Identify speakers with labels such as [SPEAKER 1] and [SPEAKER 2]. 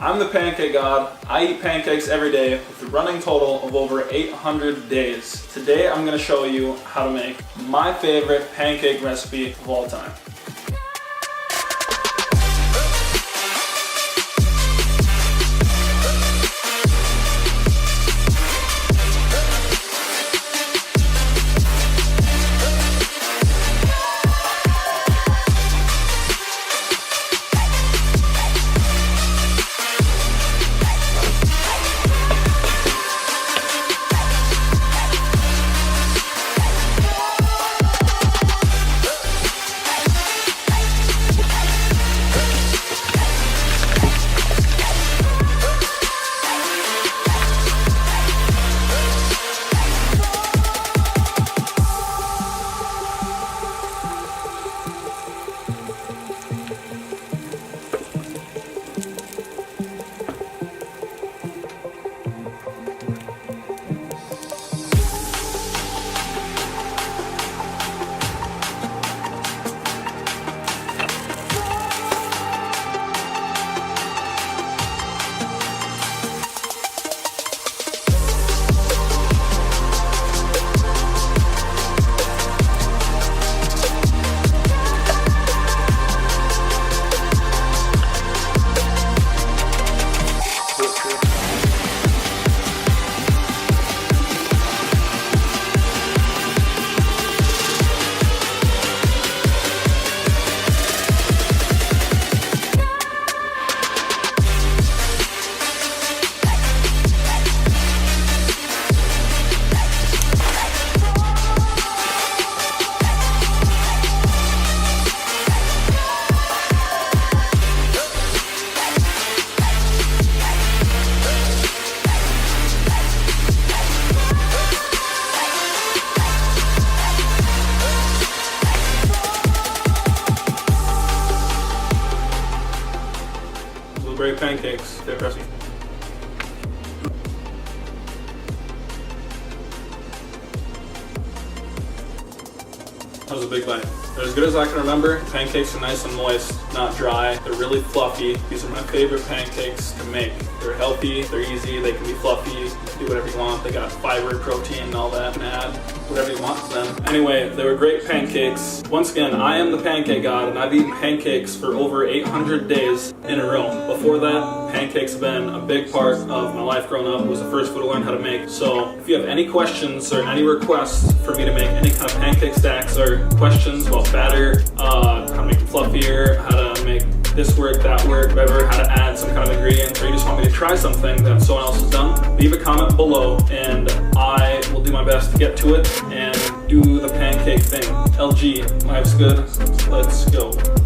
[SPEAKER 1] I'm the Pancake God. I eat pancakes every day with a running total of over 800 days. Today I'm going to show you how to make my favorite pancake recipe of all time. Blueberry pancakes, they're crusty. That was a big bite. They're as good as I can remember. Pancakes are nice and moist, not dry. They're really fluffy. These are my favorite pancakes to make. They're healthy, they're easy, they can be fluffy, you can do whatever you want. They got fiber, protein, and all that. You can add whatever you want to them. Anyway, they were great pancakes. Once again, I am the Pancake God, and I've eaten pancakes for over 800 days in a row. Before that, pancakes have been a big part of my life growing up. It was the first food I learned how to make. So if you have any questions or any requests for me to make any kind of pancake stacks or questions about batter, how to make them fluffier, how to make this work, that work, whatever, how to add some kind of ingredient, or you just want me to try something that someone else has done, leave a comment below and I will do my best to get to it and do the pancake thing. LG, life's good, let's go.